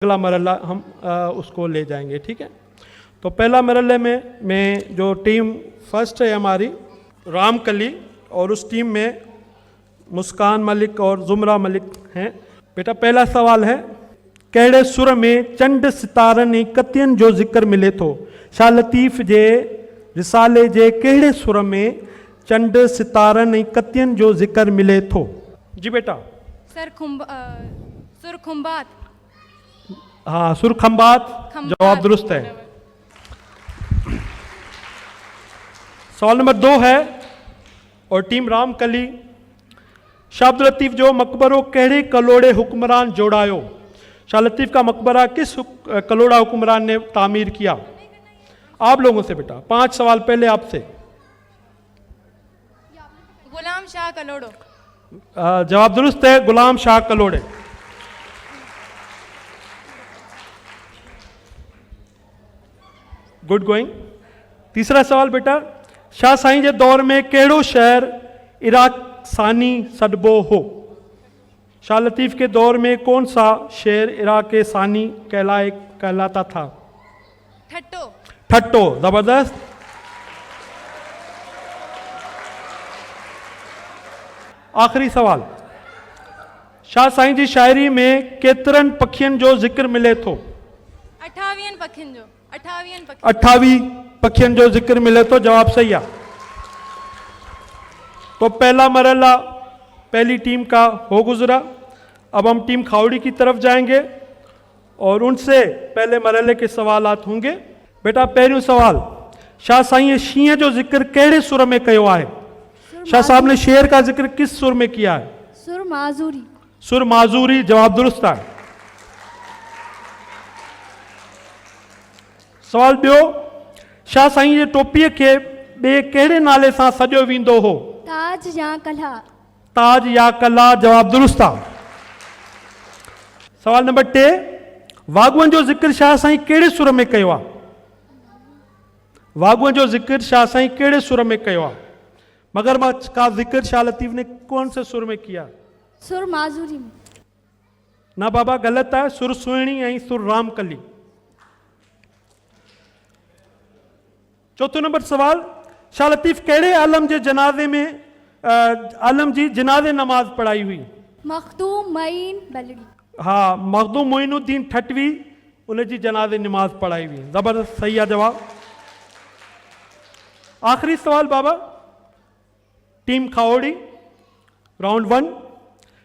अगला मरला हम उसको ले जाएंगे। ठीक है, तो पहला मरले में जो टीम फर्स्ट है हमारी रामकली, और उस टीम में मुस्कान मलिक और जुमरा मलिक हैं। बेटा पहला सवाल है, कहिड़े सुर में चंड सितारनि कतियन जो जिक्र मिले थो? शाह लतीफ़ जे रिसाले जे कहिड़े सुर में चंड सितारनि कतियन जो जिक्र मिले थो? जी बेटा। सुर खुम्बात। हाँ, सुर खम्बात, जवाब दुरुस्त है। सवाल नंबर 2 है, और टीम रामकली, शाह अब्दुल लतीफ़ जो मकबरो कहिड़े कलोड़े हुक्मरान जोड़ायो? शाह लतीफ़ का मकबरा किस कलोड़ा हुक्मरान ने तामीर किया? आप लोगों से बेटा 5 सवाल पहले आपसे। गुलाम शाह कलोड़ो। जवाब दुरुस्त है, गुलाम शाह कलोड़े। Good going. तीसरा सवाल बेटा, शाह साईं जे दौर में कहिड़ो शहर इराक सानी सॾिबो हो? शाह लतीफ़ के दौर में कौन सा शहर इराक सानी कहलाता था? ठट्टो। ठट्टो, जबरदस्त। आखिरी सवाल, शाह साईं जी शायरी में केतिरनि पखियनि जो जिक्र मिले थो? 28 पखियनि जो। 28 पखियनि जो जिक्र मिले तो, जवाब सही है। तो पहला मरला पहली टीम का हो गुजरा। अब हम टीम खावड़ी की तरफ जाएंगे और उनसे पहले मरले के सवालात होंगे। बेटा पहिरियों सवाल, शाह साईं शींहं जो जिक्र कहिड़े सुर में कयो आहे? शाह साहब ने शेर का जिक्र किस सुर में किया है? सुर माजूरी। सुर माजूरी, जवाब दुरुस्त है। सवाल ॿियो, शाह साईं जे टोपीअ खे ॿिए कहिड़े नाले सां सॾियो वेंदो हो? ताज या कला। ताज या कला, जवाब दुरुस्त आहे। सवाल नंबर 3, वागवन जो जिक्र शाह साईं कहिड़े सुर में कयो आहे? वागवन जो जिक्र शाह साईं कहिड़े सुर में कयो आहे? मगरमच्छ का जिक्र शाह लतीफ़ ने कौन से सुर में किया? सुर माजूरी में। ना बाबा, गलत है, सुर सुहिणी ऐं सुर रामकली। चौथों नंबर सवाल, शाह लतीफ़ कहिड़े आलम जे जनाज़े में आलम जी जनाज़े नमाज पढ़ाई हुई? मखदूम मईन बलड़ी। हाँ, मखदूम मोइनुद्दीन ठटवी, उनजी जनाज़े नमाज पढ़ाई हुई। जबरदस्त, सही है जवाब। आखिरी सवाल बाबा, टीम खाओड़ी, राउंड 1,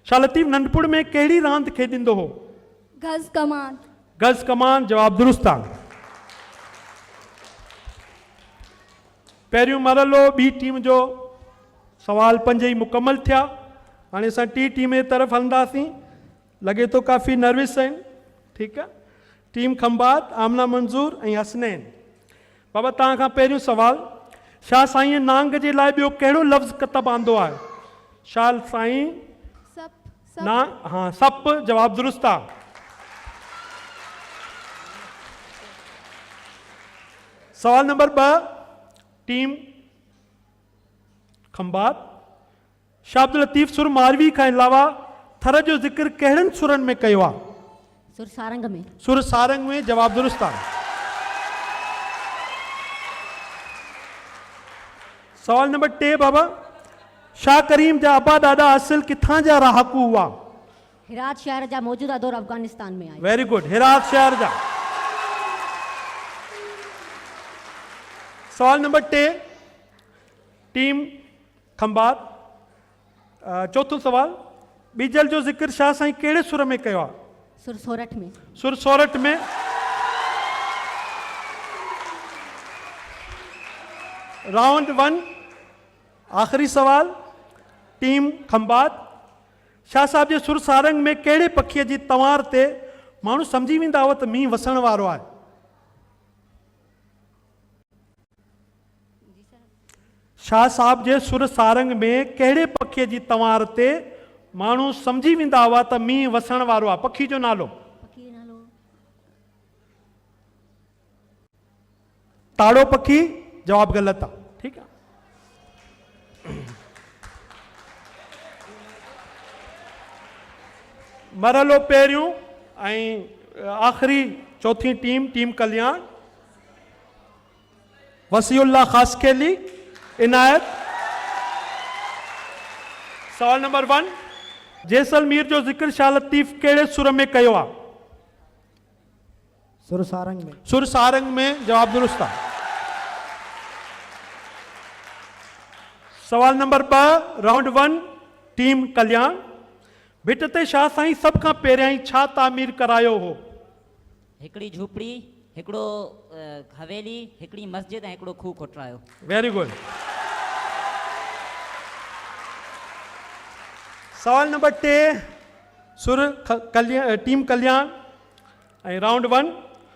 शाह लतीफ़ नंढपुर में कहिड़ी रांदि खेॾींदो हो? गज़ कमान। गज़ कमान, जवाब दुरुस्त आहे। पहिरियों मरलो ॿी टीम जो सवाल 5 ही मुकमल थिया। हाणे असां टी टीम जे तरफ़ हलंदासीं। लॻे तो काफ़ी नर्वस आहिनि। ठीकु आहे, टीम खंबात, आमना मंज़ूर ऐं हसनैन। बाबा तव्हां खां पहिरियों सवाल, शाह साईं नांग जे लाइ ॿियो कहिड़ो लफ़्ज़ कतब आंदो आहे? शाह साईं ना, हाँ, सप, जवाब दुरुस्त आहे। सवाल नंबर 2, टीम खंबात, शाह अब्दुल लतीफ़ सुर मारवी खां अलावा थर जो जिक्र कहिड़नि सुरनि में कयो आहे? सुर सारंग में। सुर सारंग में, जवाब दुरुस्त आहे। सवाल नंबर 3 बाबा, शाह करीम जा अबा ॾाॾा असिल किथां जा रहाकू हुआ? हेरात शहर जा, मौजूदा दौर अफगानिस्तान में आए। वेरी गुड, हेरात शहर जा। सवाल नंबर 3, टीम खंबात, चौथों सवाल, बीजल जो जिक्र शाह साईं कहिड़े सुर में कयो आहे? सुर सोरठ में। सुर सोरठ में। राउंड 1, आखिरी सवाल, टीम खंबात, शाह साहब जे सुर सारंग में कहिड़े पखीअ जी तवार ते माण्हू सम्झी वेंदा हुआ त मींहुं वसण वारो आहे? शाह साहब जे सुर सारंग में कहिड़े पखीअ जी तवार ते माण्हू सम्झी वेंदा हुआ त मींहुं वसण वारो आहे? पखी जो नालो? पखी नालो ताड़ो पखी, जवाब गलत आहे। ठीक है, मरलो पहिरियों ऐं आखिरी चौथी टीम, टीम कल्याण, वसीउल्लाह खासकेली, इनायत। सवाल नंबर 1, जैसलमेर जो जिक्र शाह लतीफ़ कहिड़े सुर में कयो आहे? सुर सारंग में। सुर सारंग में, जवाब दुरुस्त आहे। सवाल नंबर 2, राउंड 1, टीम कल्याण, भिट ते शाह साईं सभ खां पहिरियां ई छा तामीर करायो हो? हिकिड़ी झूपड़ी, हिकिड़ो हवेली, हिकिड़ी मस्जिद ऐं हिकिड़ो खूह खोटरायो। Very good. सवाल नंबर 3, टीम कल्याण ऐं राउंड 1,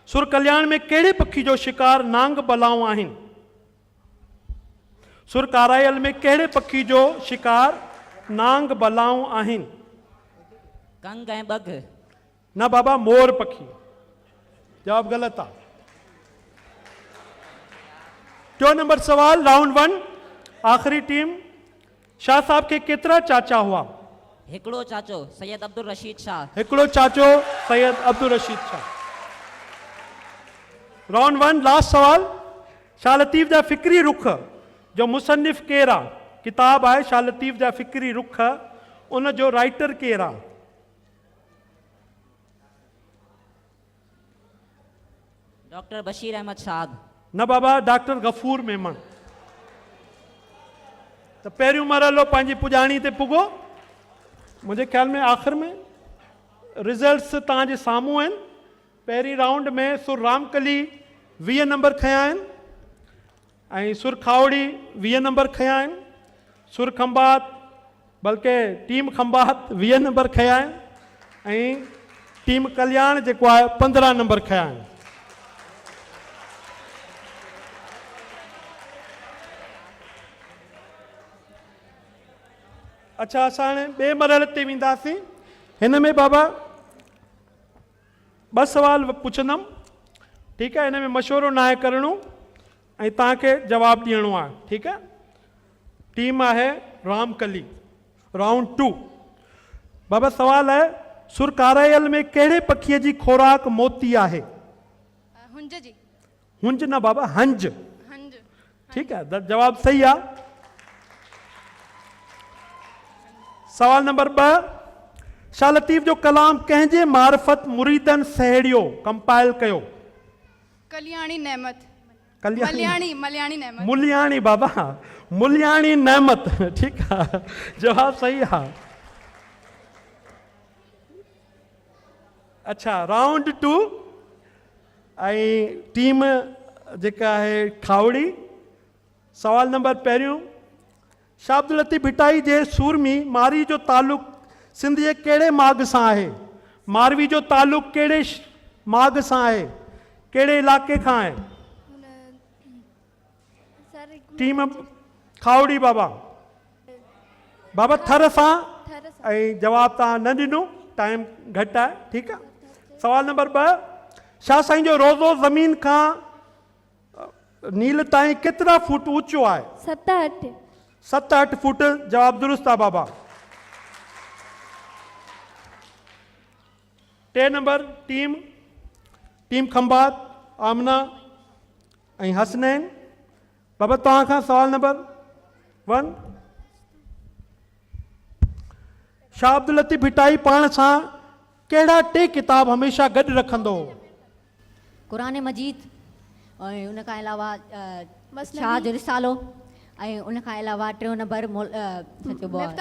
सुर कल्याण में कहिड़े पखी जो शिकार नांग बलाऊं आहिनि? सुर कारायल में कहिड़े पखी जो शिकार नांग बलाऊं आहिनि? कंग ऐं बग। न बाबा, मोर पखी। जवाब गलत आहे। 2 नंबर सवाल, राउंड 1, आखिरी टीम, शाह साहब के केतिरा चाचा हुआ? हिकिड़ो चाचो सैयद अब्दुल रशीद शाह। हिकिड़ो चाचो सैयद अब्दुल रशीद शाह। राउंड 1, लास्ट सवाल, शाह लतीफ़ जा फ़िक्री रुख जो मुसन्निफ़ केरु आहे? किताब आहे शाह लतीफ़ जा फ़िक्री रुख, उन जो राइटर केरु आहे? डॉक्टर बशीर अहमद शाद। न बाबा, डॉक्टर गफूर मेमन। तो पहिरियों मरहलो पंहिंजी पुॼाणी ते पुॻो। मुंहिंजे ख़्याल में आख़िर में रिज़ल्ट्स तव्हांजे साम्हूं आहिनि। पहिरीं राउंड में सुर रामकली 20 नंबर खया आहिनि ऐं सुर खावड़ी 20 नंबर खया आहिनि। सुर खंभात, बल्कि टीम खंभात 20 नंबर खया आहिनि ऐं टीम कल्याण जेको आहे 15 नंबर खया आहिनि। अच्छा, असां हाणे ॿिए मरहले ते वेंदासीं। हिन में बाबा 2 सवाल पुछंदुमि, ठीकु आहे? हिन में मशवरो न आहे करणो ऐं तव्हांखे जवाबु ॾियणो आहे, ठीकु आहे? टीम आहे रामकली। राउंड 2, बाबा सवाल आहे, सुर कारायल में कहिड़े पखीअ जी खोराक मोती आहे? हुंज जी। हुंज न बाबा, हंज। हंज। ठीकु आहे, जवाबु सही आहे। सवाल नंबर 2, शाह लतीफ़ जो कलाम कंहिंजे मार्फत मुरीदन सहेड़ियो, कंपाइल कयो? कल्याणी नेमत। कल्याणी, मलयाणी नेमत। मुलियाणी बाबा, मुलियाणी नेमत। ठीकु आहे, जवाब सही आहे। अच्छा, राउंड 2 ऐं टीम जेका आहे खावड़ी। सवाल नंबर पहिरियों, शाह अब्दुल लतीफ़ भिटाई जे सूरमी मारवी जो तालुक़ सिंध जे कहिड़े माॻ सां आहे? मारवी जो तालुक़ कहिड़े माॻ सां आहे? कहिड़े इलाइक़े खां आहे? टीम खावड़ी बाबा। बाबा थर सां। ऐं जवाब तव्हां न ॾिनो, टाइम घटि आहे, ठीकु आहे? सवाल नंबर 2, शाह साईं जो रोज़ो ज़मीन खां नील ताईं केतिरा फुट ऊचो आहे? 7-8। 7-8 फुट। जवाब दुरुस्त आहे बाबा। 3 नंबर टीम खंभात, आमना ऐं हसनैन। बाबा तव्हां खां सवाल नंबर 1, शाह अब्दुल लतीफ़ भिटाई पाण सां कहिड़ा 3 किताब हमेशह गॾु रखंदो हो? कुरान मजीद ऐं उन खां अलावा शाह जो रिसालो ऐं उन खां अलावा 3 नंबर छा चइबो आहे?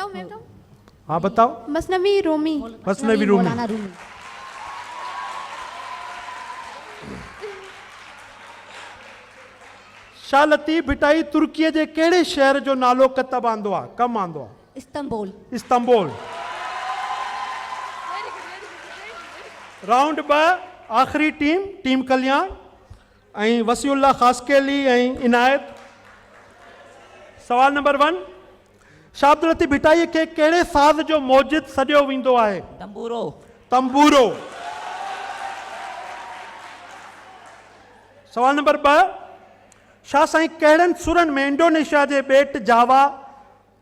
हाँ बताओ। मसनवी रूमी। मसनवी रूमी। मौलाना रूमी। शाह लतीफ़ भिटाई तुर्कीअ जे कहिड़े शहर जो नालो कतब आंदो आहे, कमु आंदो आहे? इस्तंबुल। इस्तंबुल। राउंड 2, आखिरी टीम कल्याण ऐं वसीउल्लाह खासकेली ऐं इनायत। सवाल नंबर 1, शाह अब्दुल लतीफ़ भिटाई खे कहिड़े साज़ जो मौजिद सॾियो वेंदो आहे? तंबूरो। तंबूरो। सवाल नंबर 2, शाह साईं कहिड़नि सुरनि में इंडोनेशिया जे ॿेट जावा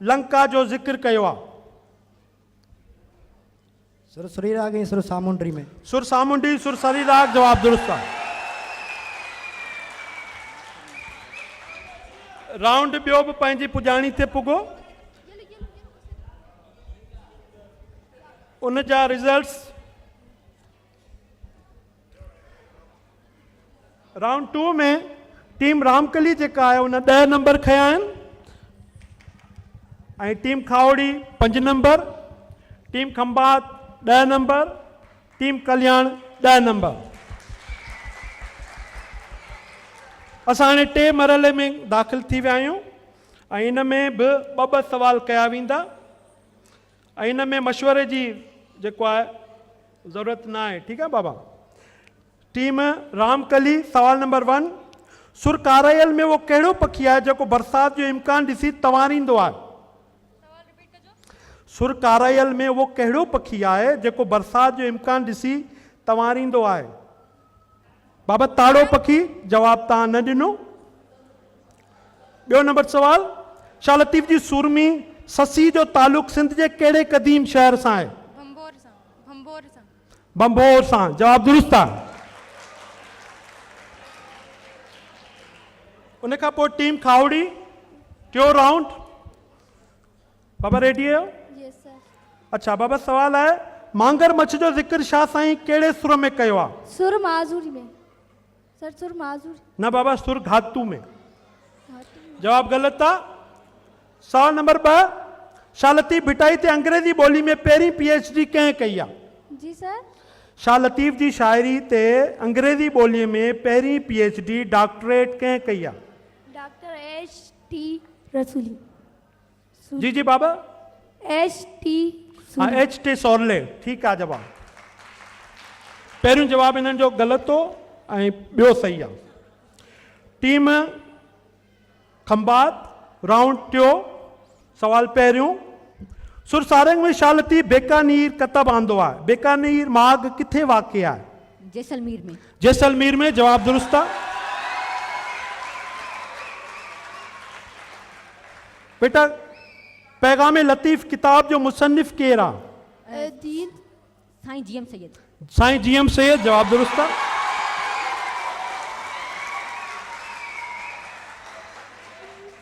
लंका जो ज़िक्र कयो आहे? सुर सुरी राग ऐं सुर सामुंडी में। सुर सामुंडी सुर सरी राग, जवाब दुरुस्त आहे। राउंड ॿियो बि पंहिंजी पुॼाणी ते पुॻो। उन जा रिज़ल्ट्स राउंड 2 में टीम रामकली जेका आहे उन 10 नंबर खया आहिनि ऐं team Khavdi 5 number, team Khambhat 10 number, team Kalyan 10 number. असां हाणे 3 मरहले में दाख़िल थी विया आहियूं ऐं इन में बि ॿ सवाल कया वेंदा ऐं इन में मशवरे जी जेको आहे ज़रूरत न आहे। ठीकु आहे बाबा। टीम रामकली सवाल नंबर 1, सुर कारायल में वो कहिड़ो पखी आहे जेको बरसाति जो इम्कान ॾिसी तवारींदो आहे? सुर कारायल में वो कहिड़ो पखी आहे जेको बरसाति जो इम्कान ॾिसी तवारींदो आहे? बाबा ताड़ो पखी, जवाब तव्हां न ॾिनो। ॿियो नंबर सवाल, शाह लतीफ़ जी सुरमी ससी जो तालुक सिंध जे कहिड़े क़दीम शहर सां आहे? बंभोर सां, जवाब दुरुस्त आहे। उन खां पोइ टीम खावड़ी टियों राउंड। बाबा रेडी आहियो? Yes sir. अच्छा बाबा, सवाल आहे मांगर मच्छ जो ज़िक्र शाह साईं कहिड़े सुर में कयो आहे? सुर माज़ूरी में सर, सुर माज़ूरी। न बाबा, सुर घातू में। जवाब ग़लत आहे। सवाल नंबर 2, शाह लतीफ़ भिटाई ते अंग्रेज़ी ॿोली में पहिरीं PhD कंहिं कई आहे? जी सर। शाह लतीफ़ जी शाइरी ते अंग्रेज़ी ॿोलीअ में पहिरीं PhD डॉक्टरेट कंहिं कई आहे? डॉक्टर HT रसूली। जी जी बाबा। HT हाँ, HT सोरले। ठीकु आहे जवाब। पहिरियों जवाब इन्हनि जो ग़लति हो ऐं ॿियो सही आहे। टीम खंभात राउंड टियों सवाल पहिरियों, सुर सारंग में शाह लतीफ़ बेकानीर कतब आंदो आहे? बेकानीर माग किथे वाक़ आहे? जैसलमेर में। जैसलमेर में, जवाब दुरुस्त आहे। बेटा पैगाम लतीफ़ किताब जो मुसन्निफ केरु आहे? दीन साईं GM सैयद। साईं GM सैयद, जवाब दुरुस्त आहे।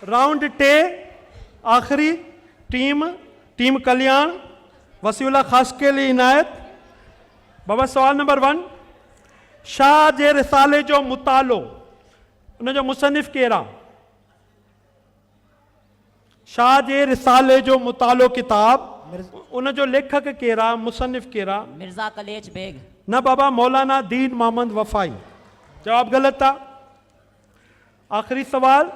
राउंड 3 आखिरी टीम कल्याण वसीउल्ला ख़ासके लिए इनायत। बाबा सवाल नंबर 1, शाह जे रिसाले जो मुतालो उन जो मुसन्निफ केरु आहे? शाह जे रिसाले जो मुतालो किताब उन जो लेखक केरु आहे, मुसन्निफ केरु आहे? मिर्ज़ा कलेच बेग। न बाबा, मौलाना दीन मोहम्मद वफ़ाई। जवाब ग़लत आहे। आखिरी सवाल,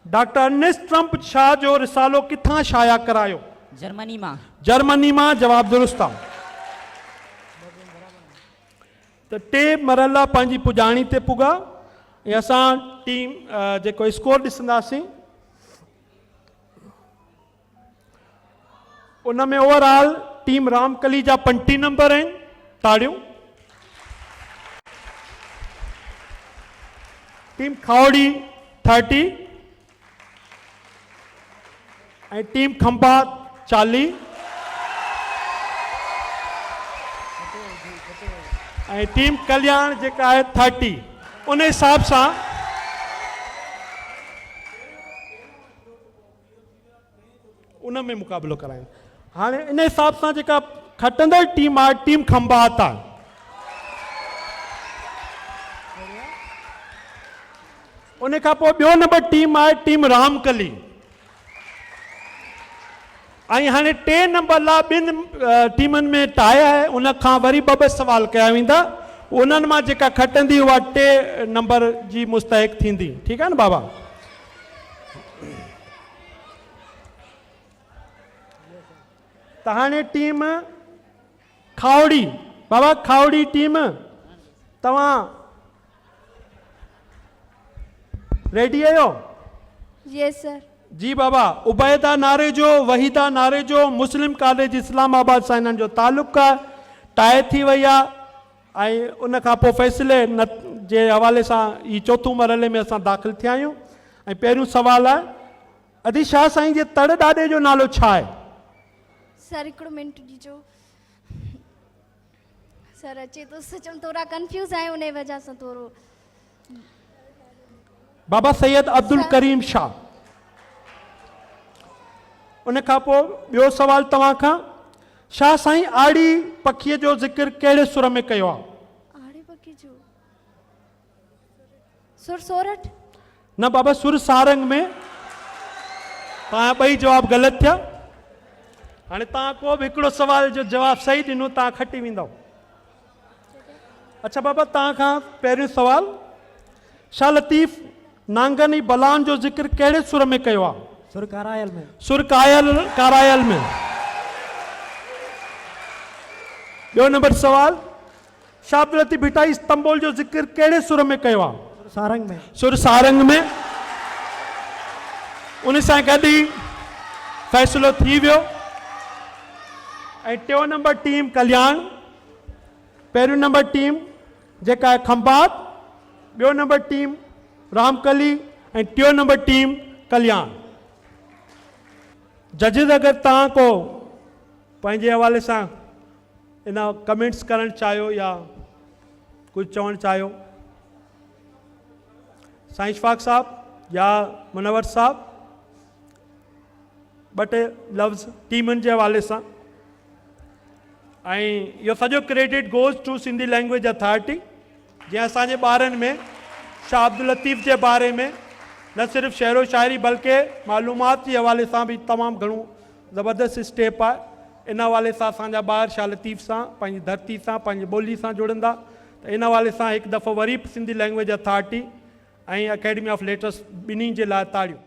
डॉक्टर अर्नेस्ट ट्रंप शाह जो रिसालो किथां शाया करायो? जर्मनी मां। जर्मनी मां, जवाब दुरुस्त आहे। त 3 मरहला पंहिंजी पुॼाणी ते पुॻा ऐं असां टीम जेको स्कोर ॾिसंदासीं उन में ओवरऑल टीम रामकली जा 35 नंबर आहिनि। ताड़ियूं। टीम खावड़ी 30 ऐं टीम खंभात 40 ऐं टीम कल्याण जेका आहे 30। उन हिसाब सां उन में मुक़ाबिलो करायूं। हाणे इन हिसाब सां जेका खटंदड़ टीम आहे टीम खंभात आहे। उन खां पोइ ॿियो नंबर टीम आहे टीम रामकली ऐं हाणे 3 नंबर लाइ 2 टीमनि में टाई आहे। उन खां वरी 2 सवाल कया वेंदा। उन्हनि मां जेका खटंदी उहा 3 नंबर जी मुस्तहिक थींदी। ठीकु आहे न बाबा? त हाणे टीम खावड़ी, बाबा खावड़ी टीम तव्हां रेडी आहियो? Yes sir. जी बाबा। उबैदा नारे जो, वहीदा नारे जो, मुस्लिम कॉलेज इस्लामाबाद सां इन्हनि जो तालुक़ आहे। टाई थी वई आहे ऐं उन खां पोइ फ़ैसिले जे हवाले सां ही 4 मरहले में असां दाख़िल थिया आहियूं। ऐं पहिरियों सवाल आहे, अदी शाह साईं जे तड़ ॾाॾे जो नालो छा आहे? सर हिकिड़ो मिंट ॾिजो। सर अचे तो सच में थोड़ा कंफ्यूज आए उन वजह से थोड़ो बाबा सैयद अब्दुल करीम शाह। उन खां पोइ ॿियो सवाल तव्हां खां, शाह साईं आड़ी पखीअ जो ज़िक्र कहिड़े सुर में कयो आहे? आड़े पकी जो सुर सोरठ। न बाबा, सुर सारंग में। तव्हां ॿई जवाब ग़लति थिया। हाणे तव्हां को बि हिकिड़ो सवाल जो जवाब सही ॾिनो तव्हां खटी वेंदव। अच्छा बाबा, तव्हां खां पहिरियों सवाल, शाह लतीफ़ नांगनी बलान जो ज़िक्र कहिड़े सुर में कयो आहे? सुर कारायल में। सुर कारायल में। ॿियो नंबर सवाल, शाह अब्दुल लतीफ़ भिटाई इस्तंबुल जो ज़िक्र कहिड़े सुर में कयो आहे? सुर सारंग में। सुर सारंग में। उन सां गॾु ई फ़ैसिलो थी वियो। ऐं टियों नंबर टीम कल्याण, पहिरियों नंबर टीम जेका आहे खंभात, ॿियो नंबर टीम रामकली ऐं टियों नंबर टीम कल्याण। जजिस अगरि तव्हां को पंहिंजे हवाले सां इन कमेंट्स करणु चाहियो या कुझु चवणु चाहियो, साईं इशफाक साहब या मुनवर साहब, ॿ टे लफ़्ज़ टीमनि जे हवाले सां। ऐं इहो सॼो credit goes to Sindhi language authority, जीअं असांजे ॿारनि में शाह अब्दुल लतीफ़ जे बारे में न सिर्फ़ु शेरो शाइरी बल्कि मालूमात जे हवाले सां बि तमामु घणो ज़बरदस्त स्टेप आहे। इन हवाले सां असांजा ॿार शाह लतीफ़ सां, पंहिंजी धरती सां, पंहिंजी ॿोली सां जुड़ंदा। त इन हवाले सां हिकु दफ़ो वरी सिंधी लैंग्वेज अथॉरिटी ऐं अकेडमी ऑफ लेटर्स ॿिन्ही जे लाइ ताड़ियूं।